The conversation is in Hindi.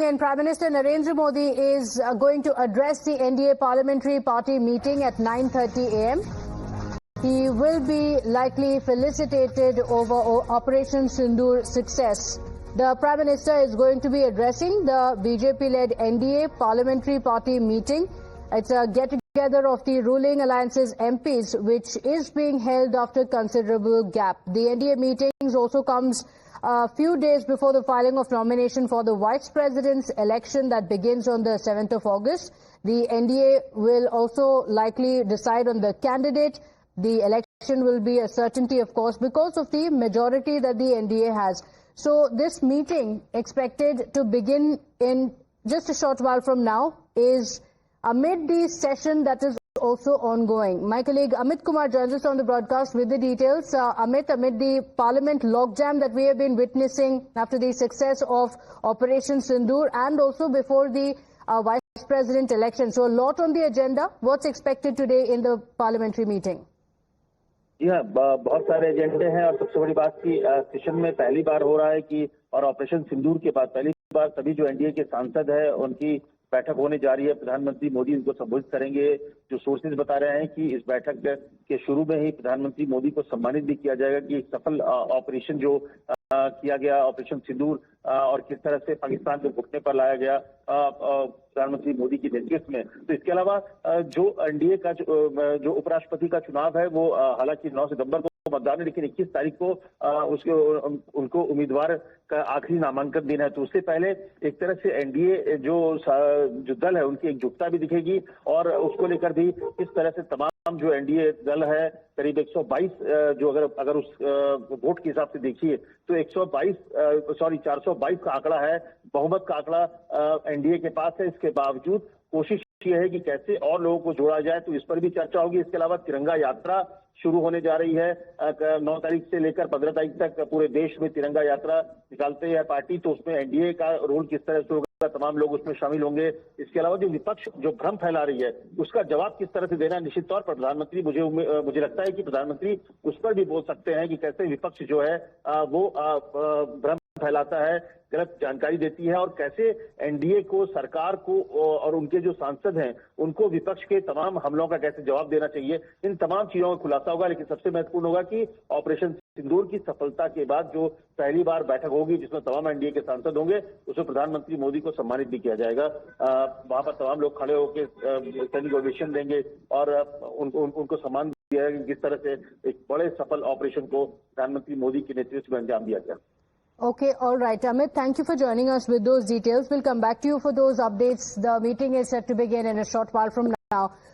And Prime Minister Narendra Modi is going to address the NDA Parliamentary Party meeting at 9:30 a.m. He will be likely felicitated over Operation Sindoor success. The Prime Minister is going to be addressing the BJP-led NDA Parliamentary Party meeting. It's a get-together of the ruling alliance's MPs, which is being held after considerable gap. The NDA meetings also comes a few days before the filing of nomination for the Vice President's election that begins on the 7th of August. The NDA will also likely decide on the candidate. The election will be a certainty, of course, because of the majority that the NDA has. So this meeting, expected to begin in just a short while from now, is amid the session that is also ongoing. My colleague Amit Kumar joins us on the broadcast with the details. Amit, amid the Parliament logjam that we have been witnessing after the success of Operation Sindoor and also before the Vice President election. So a lot on the agenda. What's expected today in the parliamentary meeting? बहुत सारे एजेंडे हैं और सबसे बड़ी बात की सेशन में पहली बार हो रहा है कि और ऑपरेशन सिंदूर के बाद पहली बार सभी जो एनडीए के सांसद हैं उनकी बैठक होने जा रही है। प्रधानमंत्री मोदी उनको संबोधित करेंगे। जो सोर्सेज बता रहे हैं कि इस बैठक के शुरू में ही प्रधानमंत्री मोदी को सम्मानित भी किया जाएगा कि एक सफल ऑपरेशन जो किया गया ऑपरेशन सिंदूर और किस तरह से पाकिस्तान को घुटने पर लाया गया प्रधानमंत्री मोदी के नेतृत्व में। तो इसके अलावा जो एनडीए का जो उपराष्ट्रपति का चुनाव है वो हालांकि 9 सितंबर को मतदान है, लेकिन 21 तारीख को उनको उम्मीदवार का आखिरी नामांकन देना है। तो उससे पहले एक तरह से एनडीए जो दल है उनकी एकजुटता भी दिखेगी और उसको लेकर भी किस तरह से तमाम जो एनडीए दल है करीब 122 जो अगर उस वोट के हिसाब से देखिए तो 422 का आंकड़ा है, बहुमत का आंकड़ा एनडीए के पास है। इसके बावजूद कोशिश ये है कि कैसे और लोगों को जोड़ा जाए, तो इस पर भी चर्चा होगी। इसके अलावा तिरंगा यात्रा शुरू होने जा रही है 9 तारीख से लेकर 15 तारीख तक पूरे देश में तिरंगा यात्रा निकालते हैं पार्टी, तो उसमें एनडीए का रोल किस तरह से होगा, तमाम लोग उसमें शामिल होंगे। इसके अलावा जो विपक्ष जो भ्रम फैला रही है उसका जवाब किस तरह से देना, निश्चित तौर पर प्रधानमंत्री मुझे लगता है कि प्रधानमंत्री उस पर भी बोल सकते हैं कि कैसे विपक्ष जो है वो भ्रम फैलाता है, गलत जानकारी देती है और कैसे एनडीए को, सरकार को और उनके जो सांसद हैं उनको विपक्ष के तमाम हमलों का कैसे जवाब देना चाहिए। इन तमाम चीजों का खुलासा होगा। लेकिन सबसे महत्वपूर्ण होगा कि ऑपरेशन सिंदूर की सफलता के बाद जो पहली बार बैठक होगी जिसमें तमाम एनडीए के सांसद होंगे उसमें प्रधानमंत्री मोदी को सम्मानित भी किया जाएगा। वहां पर तमाम लोग खड़े होकर सैनिक ओवेशन देंगे और उनको सम्मान दिया जाएगा। किस तरह से एक बड़े सफल ऑपरेशन को प्रधानमंत्री मोदी के नेतृत्व में अंजाम दिया गया। Okay, all right, Amit, thank you for joining us with those details. We'll come back to you for those updates. The meeting is set to begin in a short while from now.